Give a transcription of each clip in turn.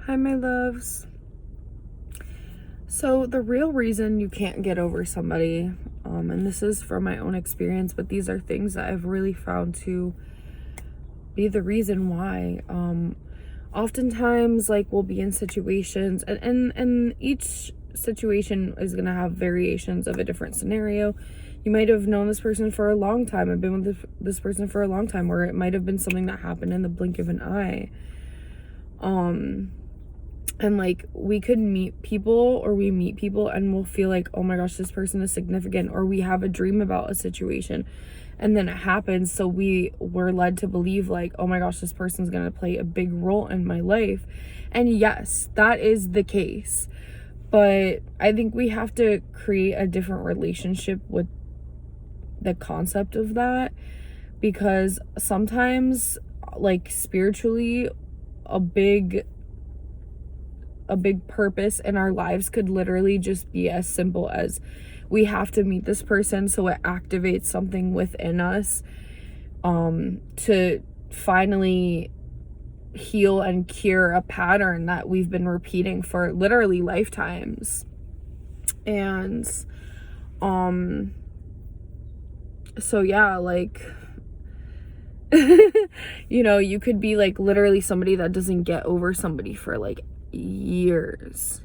Hi, my loves. So the real reason you can't get over somebody, and this is from my own experience, but these are things that I've really found to be the reason why. Oftentimes, like, we'll be in situations, and each situation is gonna have variations of a different scenario. You might have known this person for a long time and been with this person for a long time, or it might have been something that happened in the blink of an eye. And like, we could meet people, or we meet people and we'll feel like, oh my gosh, this person is significant, or we have a dream about a situation and then it happens, so we were led to believe like, oh my gosh, this person's gonna play a big role in my life. And yes, that is the case, but I think we have to create a different relationship with the concept of that, because sometimes, like, spiritually, a big purpose in our lives could literally just be as simple as we have to meet this person, so it activates something within us to finally heal and cure a pattern that we've been repeating for literally lifetimes. And so yeah, like you know, you could be like literally somebody that doesn't get over somebody for like years.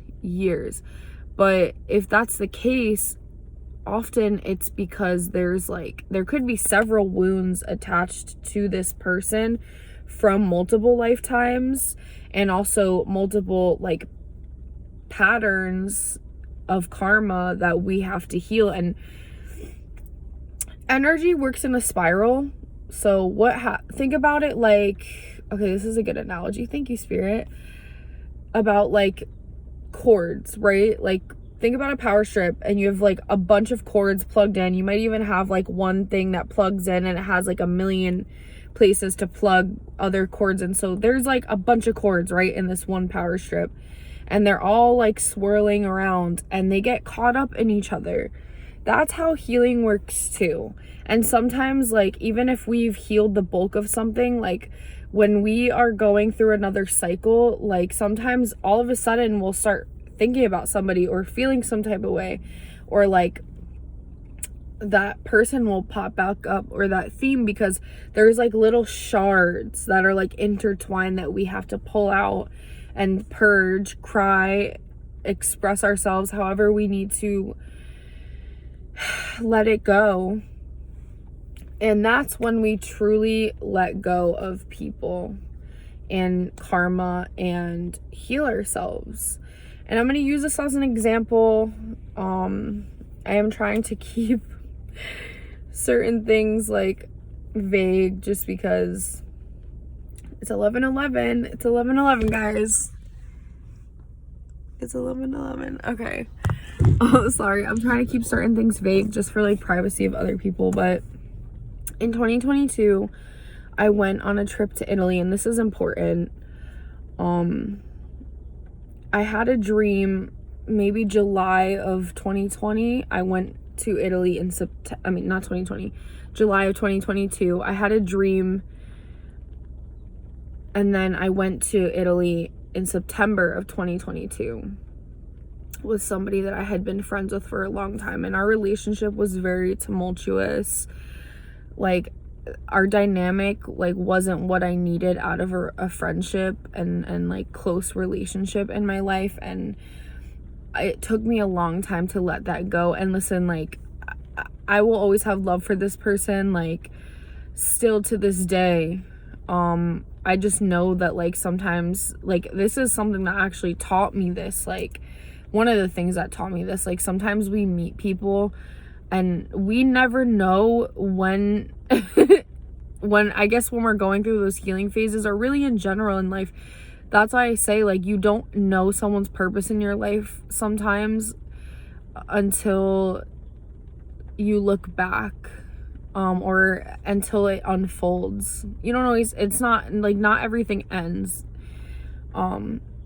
But if that's the case, often it's because there could be several wounds attached to this person from multiple lifetimes, and also multiple like patterns of karma that we have to heal. And energy works in a spiral. So think about it like, okay, this is a good analogy, thank you, Spirit, about like cords, right? Like, think about a power strip and you have like a bunch of cords plugged in. You might even have like one thing that plugs in and it has like a million places to plug other cords in. So there's like a bunch of cords, right, in this one power strip, and they're all like swirling around and they get caught up in each other. That's how healing works too. And sometimes, like, even if we've healed the bulk of something, like when we are going through another cycle, like sometimes all of a sudden we'll start thinking about somebody or feeling some type of way, or like that person will pop back up, or that theme, because there's like little shards that are like intertwined that we have to pull out and purge, cry, express ourselves however we need to let it go. And that's when we truly let go of people and karma and heal ourselves. And I'm going to use this as an example. I am trying to keep certain things like vague, just because it's 11:11. It's 11:11, guys. It's 11:11. Okay. Oh, sorry. I'm trying to keep certain things vague just for like privacy of other people. But in 2022, I went on a trip to Italy, and this is important. I had a dream, maybe July of 2020. I went to Italy in July of 2022. I had a dream, and then I went to Italy in September of 2022 with somebody that I had been friends with for a long time, and our relationship was very tumultuous. Like, our dynamic like wasn't what I needed out of a friendship and like close relationship in my life, and it took me a long time to let that go. And listen, like, I will always have love for this person, like, still to this day. I just know that like sometimes, like, this is something that actually taught me this, like one of the things that taught me this, like sometimes we meet people and we never know when I guess when we're going through those healing phases, or really in general in life. That's why I say, like, you don't know someone's purpose in your life sometimes until you look back, or until it unfolds. You don't always, it's not like, not everything ends.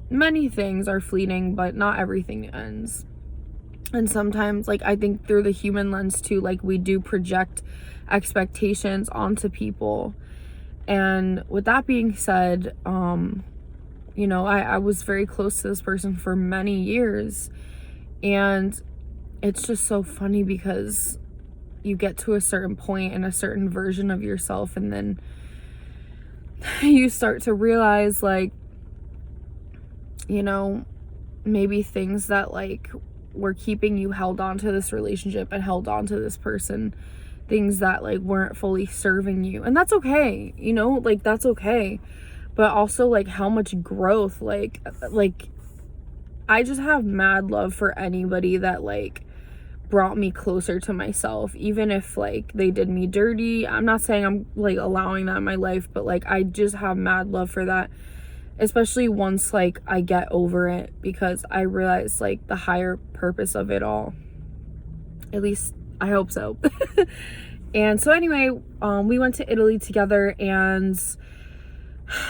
Many things are fleeting, but not everything ends. And sometimes, like, I think through the human lens too, like, we do project expectations onto people. And with that being said, You know, I was very close to this person for many years, and it's just so funny because you get to a certain point in a certain version of yourself, and then you start to realize, like, you know, maybe things that like were keeping you held on to this relationship and held on to this person, things that like weren't fully serving you, and that's okay, you know, like that's okay. But also, like, how much growth, like I just have mad love for anybody that like brought me closer to myself, even if like they did me dirty. I'm not saying I'm like allowing that in my life, but like I just have mad love for that, especially once like I get over it, because I realize like the higher purpose of it all. At least I hope so. And so anyway, we went to Italy together, and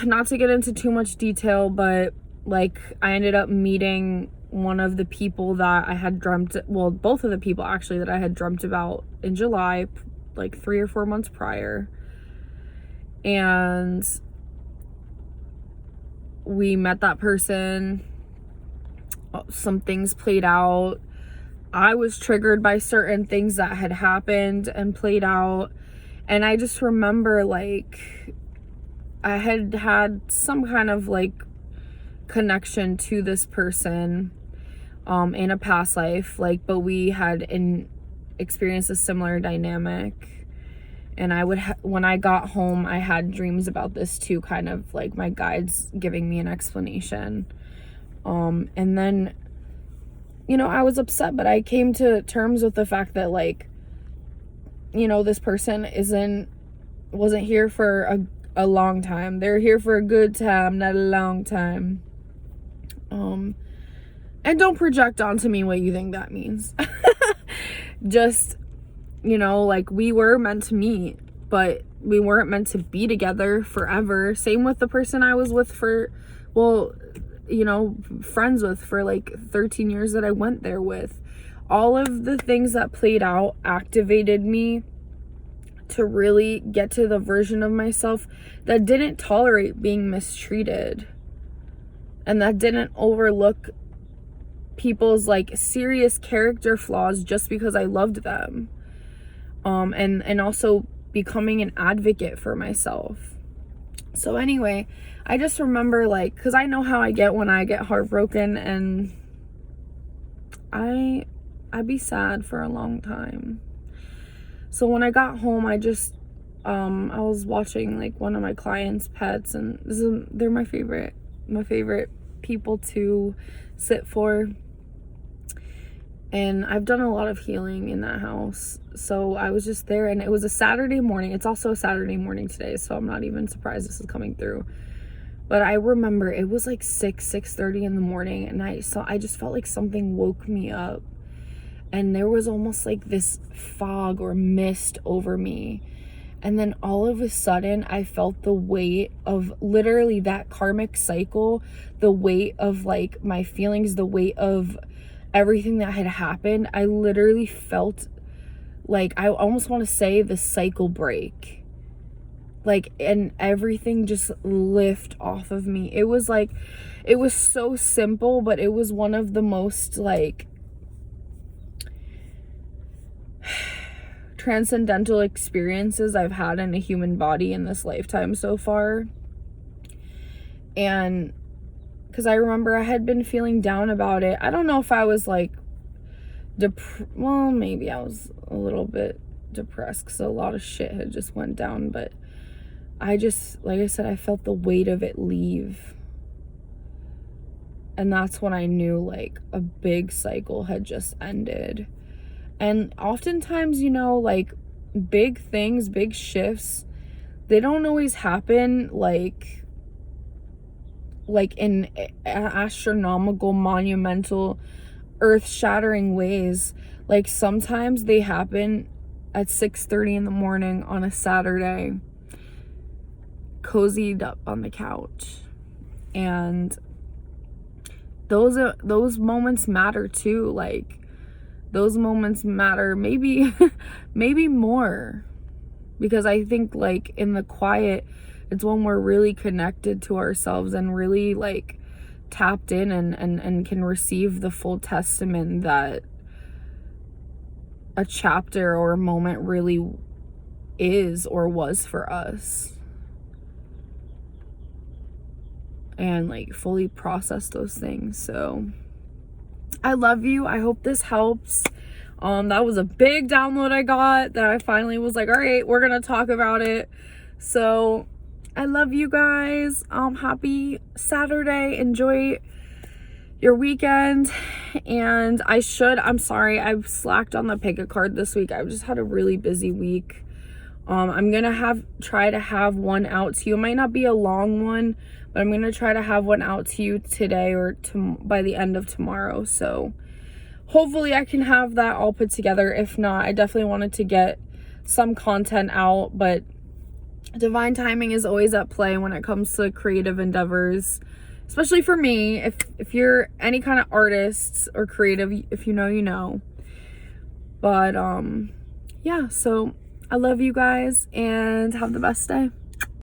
not to get into too much detail, but like I ended up meeting one of the people that I had dreamt, well, both of the people actually that I had dreamt about in July, like 3 or 4 months prior. And we met that person. Some things played out. I was triggered by certain things that had happened and played out. And I just remember like I had some kind of like connection to this person in a past life, like, but we had experienced a similar dynamic. And I would when I got home, I had dreams about this too, kind of like my guides giving me an explanation. And then, you know, I was upset, but I came to terms with the fact that, like, you know, this person wasn't here for a long time. They're here for a good time, not a long time. And don't project onto me what you think that means. Just, you know, like, we were meant to meet, but we weren't meant to be together forever. Same with the person I was with you know, friends with for like 13 years that I went there with. All of the things that played out activated me to really get to the version of myself that didn't tolerate being mistreated, and that didn't overlook people's like serious character flaws just because I loved them. And also becoming an advocate for myself. So anyway, I just remember, like, because I know how I get when I get heartbroken, and I'd be sad for a long time. So when I got home, I was watching like one of my clients' pets, and they're my favorite people to sit for. And I've done a lot of healing in that house. So I was just there, and it was a Saturday morning. It's also a Saturday morning today, so I'm not even surprised this is coming through. But I remember it was like 6:30 in the morning, and I just felt like something woke me up. And there was almost like this fog or mist over me. And then all of a sudden, I felt the weight of literally that karmic cycle, the weight of like my feelings, the weight of everything that had happened. I literally felt like, I almost want to say, the cycle break. Like, and everything just lift off of me. It was like, it was so simple, but it was one of the most like transcendental experiences I've had in a human body in this lifetime so far. And because I remember I had been feeling down about it. I don't know if I was like well, maybe I was a little bit depressed because a lot of shit had just went down, but I just, like I said, I felt the weight of it leave. And that's when I knew like a big cycle had just ended. And oftentimes, you know, like big things, big shifts, they don't always happen like in astronomical, monumental, earth-shattering ways. Like sometimes they happen at 6:30 in the morning on a Saturday, cozied up on the couch. And those moments matter too. Like, those moments matter maybe more, because I think like in the quiet, It's when we're really connected to ourselves and really like tapped in and can receive the full testament that a chapter or a moment really is or was for us, and like fully process those things. So I love you. I hope this helps. That was a big download I got that I finally was like, all right, we're gonna talk about it. So I love you guys. Happy Saturday. Enjoy your weekend. And I'm sorry, I've slacked on the pick a card this week. I've just had a really busy week. I'm gonna try to have one out to you. It might not be a long one, but I'm gonna try to have one out to you today or by the end of tomorrow. So hopefully I can have that all put together. If not, I definitely wanted to get some content out, but divine timing is always at play when it comes to creative endeavors, especially for me. If you're any kind of artist or creative, if you know, you know. But yeah, so I love you guys and have the best day.